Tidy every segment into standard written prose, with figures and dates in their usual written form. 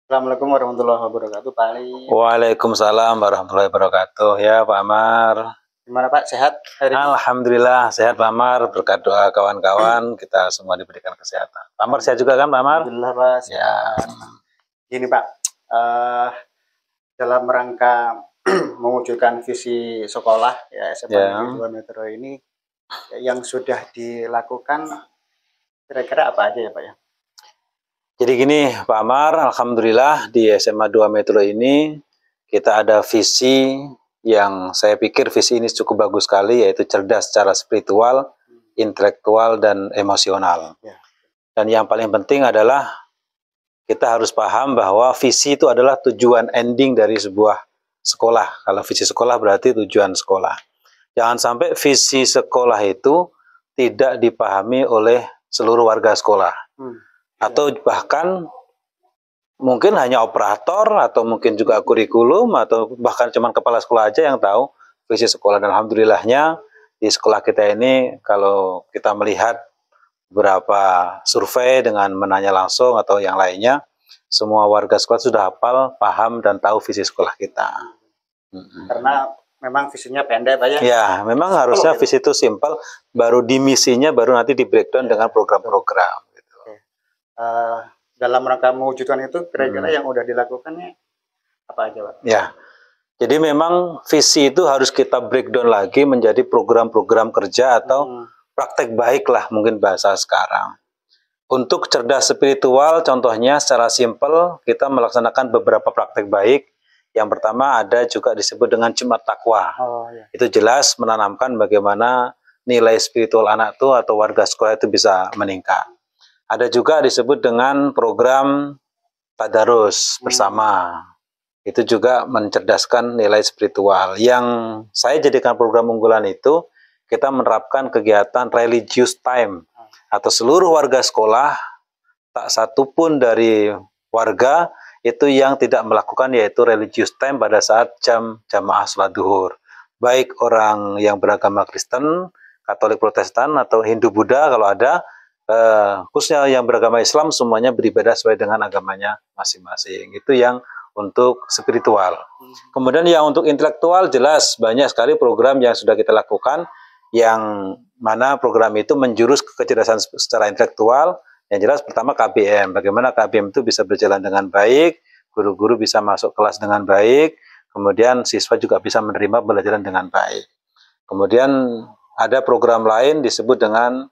Assalamualaikum warahmatullahi wabarakatuh, Pak Ali. Waalaikumsalam warahmatullahi wabarakatuh. Ya, Pak Amar. Gimana Pak, sehat hari ini? Alhamdulillah sehat, Pak Amar. Berkat doa kawan-kawan kita semua diberikan kesehatan. Pak Amar sehat juga kan, Pak Amar? Alhamdulillah Pak, sehat. Gini Pak, dalam rangka mewujudkan visi sekolah ya SMA Negeri 2 Metro ini yang sudah dilakukan kira-kira apa aja ya Pak ya? Jadi gini Pak Amar, alhamdulillah di SMA 2 Metro ini kita ada visi yang saya pikir visi ini cukup bagus sekali, yaitu cerdas secara spiritual, intelektual, dan emosional. Dan yang paling penting adalah kita harus paham bahwa visi itu adalah tujuan ending dari sebuah sekolah. Kalau visi sekolah berarti tujuan sekolah. Jangan sampai visi sekolah itu tidak dipahami oleh seluruh warga sekolah. Atau bahkan mungkin hanya operator, atau mungkin juga kurikulum, atau bahkan cuma kepala sekolah aja yang tahu visi sekolah. Dan alhamdulillahnya di sekolah kita ini, kalau kita melihat beberapa survei dengan menanya langsung atau yang lainnya, semua warga sekolah sudah hafal, paham, dan tahu visi sekolah kita. Karena memang visinya pendek Pak ya? Ya, memang harusnya visi itu simpel, baru di misinya baru nanti di breakdown dengan program-program. Dalam rangka mewujudkan itu kira-kira yang udah dilakukannya apa aja Pak? Ya, jadi memang visi itu harus kita breakdown lagi menjadi program-program kerja atau praktek baik lah mungkin bahasa sekarang. Untuk cerdas spiritual contohnya secara simpel kita melaksanakan beberapa praktek baik. Yang pertama ada juga disebut dengan Jumat Takwa. Itu jelas menanamkan bagaimana nilai spiritual anak itu atau warga sekolah itu bisa meningkat. Ada juga disebut dengan program Tadarus bersama. Itu juga mencerdaskan nilai spiritual. Yang saya jadikan program unggulan itu, kita menerapkan kegiatan religious time. Atau seluruh warga sekolah, tak satu pun dari warga itu yang tidak melakukan yaitu religious time pada saat jam jamaah sholat duhur. Baik orang yang beragama Kristen, Katolik, Protestan, atau Hindu, Buddha kalau ada, khususnya yang beragama Islam semuanya beribadah sesuai dengan agamanya masing-masing. Itu yang untuk spiritual. Kemudian yang untuk intelektual jelas banyak sekali program yang sudah kita lakukan, yang mana program itu menjurus ke kecerdasan secara intelektual. Yang jelas pertama KBM, bagaimana KBM itu bisa berjalan dengan baik, guru-guru bisa masuk kelas dengan baik, kemudian siswa juga bisa menerima pelajaran dengan baik. Kemudian ada program lain disebut dengan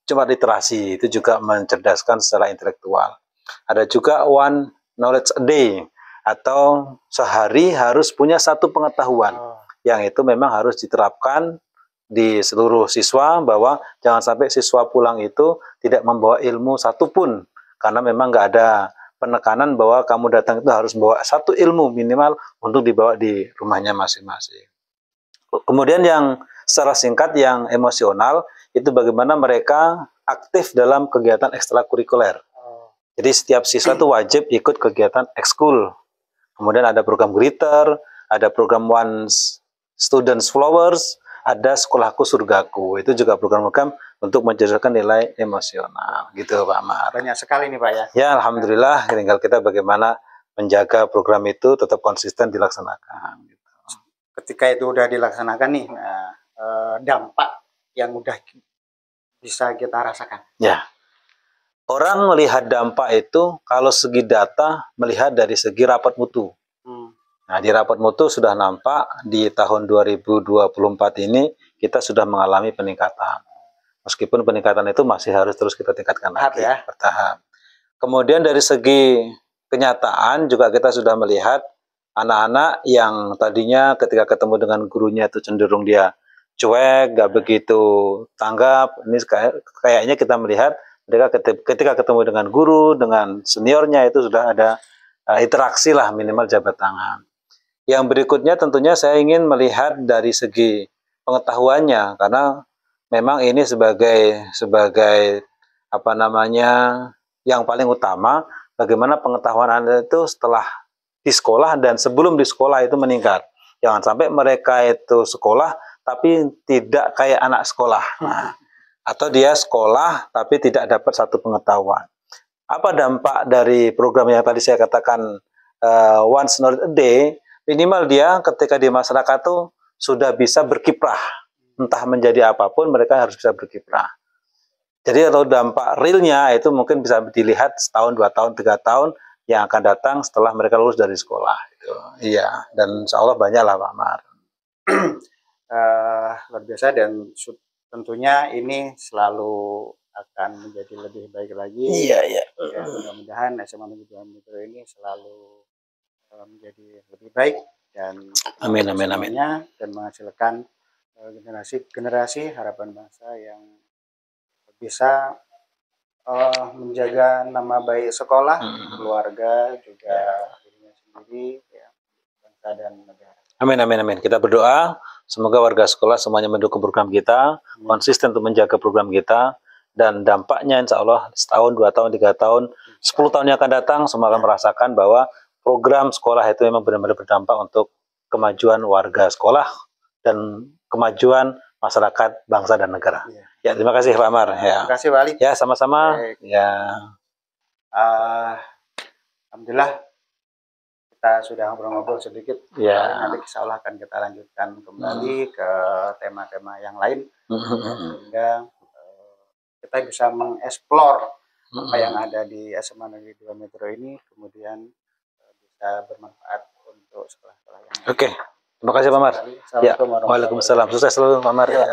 Jumat Literasi, itu juga mencerdaskan secara intelektual. Ada juga One Knowledge a Day, atau sehari harus punya satu pengetahuan, yang itu memang harus diterapkan di seluruh siswa, bahwa jangan sampai siswa pulang itu tidak membawa ilmu satupun, karena memang nggak ada penekanan bahwa kamu datang itu harus bawa satu ilmu minimal untuk dibawa di rumahnya masing-masing. Kemudian yang secara singkat, yang emosional, itu bagaimana mereka aktif dalam kegiatan ekstrakurikuler. Jadi setiap siswa itu wajib ikut kegiatan ekskul. Kemudian ada program Greeter, ada program One Students Flowers, ada Sekolahku Surgaku. Itu juga program-program untuk mencerdaskan nilai emosional. Gitu Pak Amar. Banyak sekali nih Pak ya? Ya alhamdulillah, tinggal kita bagaimana menjaga program itu tetap konsisten dilaksanakan. Gitu. Ketika itu udah dilaksanakan nih, dampak yang udah bisa kita rasakan. Ya. Orang melihat dampak itu kalau segi data melihat dari segi rapat mutu. Nah, di rapat mutu sudah nampak di tahun 2024 ini kita sudah mengalami peningkatan. Meskipun peningkatan itu masih harus terus kita tingkatkan lagi, bertahap. Kemudian dari segi kenyataan juga kita sudah melihat anak-anak yang tadinya ketika ketemu dengan gurunya itu cenderung dia cuek, gak begitu tanggap. Ini kayaknya kita melihat ketika ketemu dengan guru, dengan seniornya itu sudah ada interaksi lah, minimal jabat tangan. Yang berikutnya tentunya saya ingin melihat dari segi pengetahuannya, karena memang ini sebagai apa namanya yang paling utama, bagaimana pengetahuan Anda itu setelah di sekolah dan sebelum di sekolah itu meningkat. Jangan sampai mereka itu sekolah tapi tidak kayak anak sekolah. Nah, atau dia sekolah tapi tidak dapat satu pengetahuan. Apa dampak dari program yang tadi saya katakan once not a day? Minimal dia ketika di masyarakat tuh sudah bisa berkiprah, entah menjadi apapun mereka harus bisa berkiprah. Jadi atau dampak realnya itu mungkin bisa dilihat setahun, 2 tahun, 3 tahun yang akan datang setelah mereka lulus dari sekolah. Gitu. Iya, dan insya Allah banyak lah Pak Mar. Luar biasa, dan tentunya ini selalu akan menjadi lebih baik lagi. Iya, iya. Ya, mudah-mudahan SMA Negeri 2 Metro ini selalu menjadi lebih baik dan amin, amin, amin. Dan menghasilkan generasi harapan bangsa yang bisa menjaga nama baik sekolah, keluarga, juga dirinya sendiri, ya, bangsa dan negara. Amin, amin, amin. Kita berdoa semoga warga sekolah semuanya mendukung program kita, konsisten untuk menjaga program kita, dan dampaknya insya Allah setahun, 2 tahun, 3 tahun, 10 tahun yang akan datang, semua akan merasakan bahwa program sekolah itu memang benar-benar berdampak untuk kemajuan warga sekolah dan kemajuan masyarakat, bangsa dan negara. Ya, terima kasih Pak Amar. Ya. Terima kasih Pak Ali. Ya, sama-sama. Ya. Alhamdulillah kita sudah ngobrol-ngobrol sedikit. Ya. Nanti insya Allah akan kita lanjutkan kembali ke tema-tema yang lain, sehingga kita bisa mengeksplor apa yang ada di SMA Negeri 2 Metro ini, kemudian bisa bermanfaat untuk sekolah-sekolah yang lain. Oke, terima kasih Pak Amar. Ya, waalaikumsalam. Sukses selalu Pak Amar. Ya.